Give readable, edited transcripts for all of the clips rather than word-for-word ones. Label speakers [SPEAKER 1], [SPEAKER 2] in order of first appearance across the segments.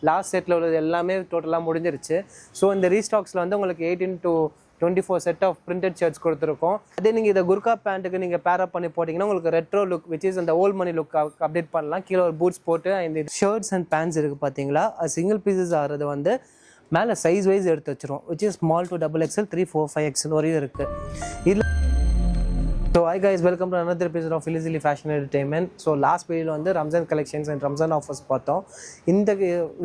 [SPEAKER 1] Last settle உள்ளது எல்லாமே டோட்டலாக முடிஞ்சிருச்சு. ஸோ இந்த ரீஸ்டாக்ஸில் வந்து உங்களுக்கு 18 to 24 set of printed shirts கொடுத்துருக்கோம். அதே நீங்கள் இதை குர்கா பேண்ட்டுக்கு நீங்கள் பேரப் பண்ணி போட்டிங்கன்னா உங்களுக்கு ரெட்ரோ லுக் விச் இஸ் அந்த ஓல்ட் மணி லுக் அப்டேட் பண்ணலாம். கீழே ஒரு பூட்ஸ் போட்டு இந்த ஷர்ட்ஸ் அண்ட் பேண்ட்ஸ் இருக்குது பார்த்தீங்களா, அது சிங்கிள் பீசஸ் ஆகிறது வந்து மேலே சைஸ் வைஸ் எடுத்து வச்சிரும் which is small to XXL 3, 4, 5XL வரையும் இருக்குது. இதில் so hi guys, welcome to another episode of Illegally Fashion Entertainment. So last வீடியோவில் வந்து Ramzan collections and Ramzan offers பார்த்தோம். இந்த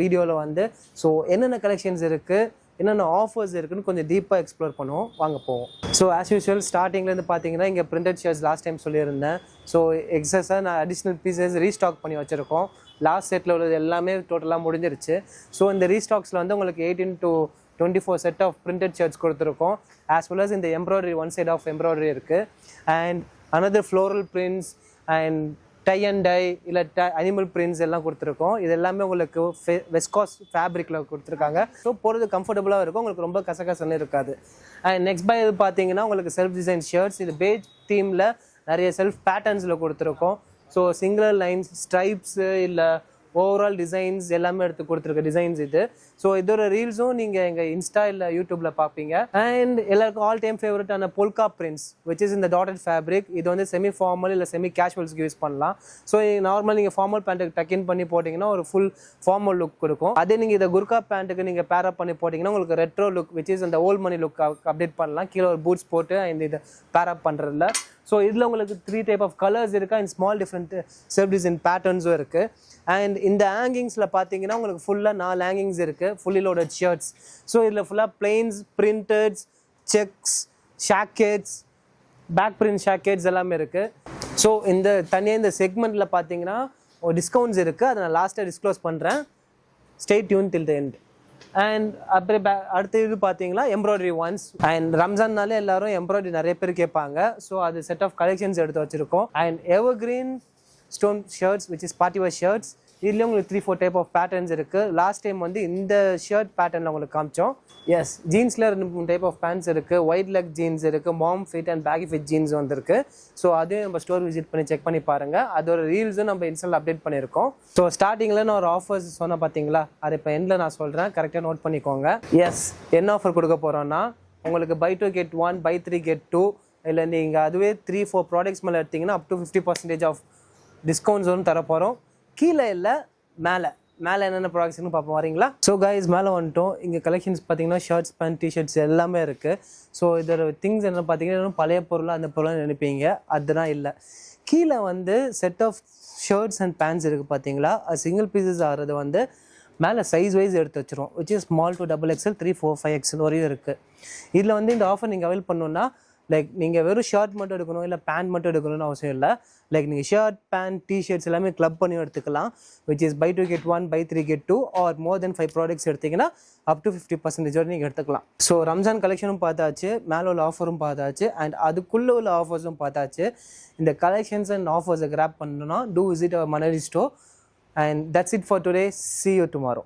[SPEAKER 1] வீடியோவில் வந்து ஸோ என்னென்ன கலெக்ஷன்ஸ் இருக்குது, என்னென்ன ஆஃபர்ஸ் இருக்குன்னு கொஞ்சம் டீப்பாக எக்ஸ்ப்ளோர் பண்ணுவோம். வாங்க போவோம். ஸோ ஆஸ் யூஷுவல் ஸ்டார்டிங்லேருந்து பார்த்தீங்கன்னா இங்கே பிரிண்டட் ஷர்ட்ஸ் லாஸ்ட் டைம் சொல்லியிருந்தேன். ஸோ எக்ஸஸாக நான் அடிஷ்னல் பீசஸ் ரீஸ்டாக் பண்ணி வச்சுருக்கோம். லாஸ்ட் செட்டில் உள்ளது எல்லாமே டோட்டலாக முடிஞ்சிருச்சு. ஸோ இந்த ரீஸ்டாக்ஸில் வந்து உங்களுக்கு 18 to 24 set of printed shirts கொடுத்துருக்கோம். ஆஸ் வெல் அஸ் இந்த embroidery one side of embroidery இருக்குது. And another floral prints and tie and dye இல்லை அனிமல் பிரிண்ட்ஸ் எல்லாம் கொடுத்துருக்கோம். இது எல்லாமே உங்களுக்கு வெஸ்காஸ் ஃபேப்ரிக்கில் கொடுத்துருக்காங்க. ஸோ போகிறது கம்ஃபர்டபுளாக இருக்கும், உங்களுக்கு ரொம்ப கசகசன்னு இருக்காது. அண்ட் நெக்ஸ்ட் பை இது பார்த்தீங்கன்னா உங்களுக்கு செல்ஃப் டிசைன் ஷர்ட்ஸ். இது பேஜ் தீமில் நிறைய செல்ஃப் பேட்டர்ன்ஸில் கொடுத்துருக்கோம். ஸோ சிங்குலர் லைன்ஸ், ஸ்ட்ரைப்ஸு இல்லை ஓவரால் டிசைன்ஸ் எல்லாமே எடுத்து கொடுத்துருக்க டிசைன்ஸ் இது. ஸோ இதோட ரீல்ஸும் நீங்கள் எங்கள் இன்ஸ்டா இல்லை யூடியூப்பில் பார்ப்பீங்க. அண்ட் எல்லாருக்கும் ஆல் டைம் ஃபேவரட்டான பொல்கா பிரிண்ட்ஸ் விச் இஸ் இந்த டாட்டட் ஃபேப்ரிக். இது வந்து செமி ஃபார்மல் இல்லை செமி கேஷுவல்ஸ்க்கு யூஸ் பண்ணலாம். ஸோ நார்மல் நீங்கள் ஃபார்மல் பேண்ட்டுக்கு டக்கின் பண்ணி போட்டிங்கன்னா ஒரு ஃபுல் ஃபார்மல் லுக் கொடுக்கும். அதே நீங்கள் இதை குர்கா பேண்ட்டுக்கு நீங்கள் பேரப் பண்ணி போட்டிங்கன்னா உங்களுக்கு ரெட்ரோ லுக் விச் இஸ் அந்த ஓல்ட் மணி லுக் அப்டேட் பண்ணலாம். கீழே ஒரு பூட்ஸ் போட்டு இந்த இதை பேரப் பண்ணுறதுல. ஸோ இதில் உங்களுக்கு 3 டைப் ஆஃப் கலர்ஸ் இருக்குது and small different self design பேட்டர்ன்ஸும் இருக்குது. அண்ட் இந்த ஹேங்கிங்ஸில் பார்த்தீங்கன்னா உங்களுக்கு ஃபுல்லாக 4 ஹேங்கிங்ஸ் இருக்குது, ஃபுல்லி லோடட் ஷர்ட்ஸ். ஸோ இதில் ஃபுல்லாக பிளெயின்ஸ், பிரிண்டட்ஸ், செக்ஸ், ஷாக்கெட்ஸ், பேக் பிரிண்ட் ஷாக்கெட்ஸ் எல்லாமே இருக்குது. ஸோ இந்த தனியாக இந்த செக்மெண்ட்டில் பார்த்தீங்கன்னா ஒரு டிஸ்கவுண்ட்ஸ் இருக்குது. அதை நான் லாஸ்ட்டாக டிஸ்க்ளோஸ் பண்ணுறேன். Stay tune till the end. And அப்புறம் அடுத்த இது பார்த்தீங்கன்னா எம்ப்ராய்டரி ஒன்ஸ். அண்ட் ரம்ஜான்னாலே எல்லாரும் எம்ப்ராய்டரி நிறைய பேர் கேட்பாங்க. ஸோ அது செட் ஆஃப் கலெக்ஷன்ஸ் எடுத்து வச்சுருக்கோம். And evergreen stone shirts which is party wear shirts. இதுலேயும் உங்களுக்கு 3-4 டைப் ஆஃப் பேட்டர்ன்ஸ் இருக்குது. லாஸ்ட் டைம் வந்து இந்த ஷர்ட் பேட்டர்னில் உங்களுக்கு காமிச்சோம். எஸ், ஜீன்ஸில் 2-3 டைப் ஆஃப் பேண்ட்ஸ் இருக்குது. ஒயிட் லெக் ஜீன்ஸ் இருக்குது, mom fit and baggy fit jeans வந்துருக்கு. ஸோ அதையும் நம்ம ஸ்டோர் விசிட் பண்ணி செக் பண்ணி பாருங்கள். அதோட ரீல்ஸும் நம்ம இன்ஸ்டாவில் அப்டேட் பண்ணியிருக்கோம். ஸோ ஸ்டார்டிங்கில் நான் ஒரு ஆஃபர்ஸ் சொன்னேன் பார்த்தீங்களா, அது இப்போ எண்டில் நான் சொல்கிறேன், கரெக்டாக நோட் பண்ணிக்கோங்க. எஸ், என்ன ஆஃபர் கொடுக்க போகிறோன்னா உங்களுக்கு buy 2 get 1, buy 3 get 2 இல்லை நீங்கள் அதுவே 3-4 ப்ராடக்ட்ஸ் மேலே எடுத்திங்கன்னா up to 50% ஆஃப் டிஸ்கவுண்ட்ஸ் ஒன்று தர போகிறோம். கீழே இல்லை, மேலே என்னென்ன ப்ராடக்ட்ஸ்னு பார்ப்போம், வரீங்களா? ஸோ கைஸ், மேலே வந்துட்டோம். இங்கே கலெக்ஷன்ஸ் பார்த்தீங்கன்னா ஷர்ட்ஸ், பேண்ட், டிஷர்ட்ஸ் எல்லாமே இருக்குது. ஸோ இதோட திங்ஸ் என்ன பார்த்தீங்கன்னா பழைய பொருளாக அந்த பொருளாக நினைப்பீங்க, அதுதான் இல்லை. கீழே வந்து set of shirts and pants இருக்குது பார்த்தீங்களா, அது சிங்கிள் பீசஸ் ஆகிறது வந்து மேலே சைஸ் வைஸ் எடுத்து வச்சிரும் which is small to XXL 3, 4, 5XL வரையும் இருக்குது. இதில் வந்து இந்த ஆஃபர் நீங்கள் அவைல் பண்ணணுன்னா லைக் நீங்கள் வெறும் ஷர்ட் மட்டும் எடுக்கணும் இல்லை பேண்ட் மட்டும் எடுக்கணும்னு அவசியம் இல்லை. லைக் நீங்கள் ஷர்ட், பேண்ட், டிஷர்ட்ஸ் எல்லாமே கிளப் பண்ணி எடுத்துக்கலாம். Which is buy 2 get 1, buy 3 get 2 or more then 5 products எடுத்திங்கன்னா up to 50% வரை நீங்கள் எடுத்துக்கலாம். ஸோ ரம்ஜான் கலெக்ஷனும் பார்த்தாச்சு, மேலே உள்ள ஆஃபரும் பார்த்தாச்சு, அண்ட் அதுக்குள்ளே உள்ள ஆஃபர்ஸும் பார்த்தாச்சு. இந்த கலெக்ஷன்ஸ் அண்ட் ஆஃபர்ஸை கிராப் பண்ணணும்னா do visit our Manali store. And that's it for today. See you tomorrow.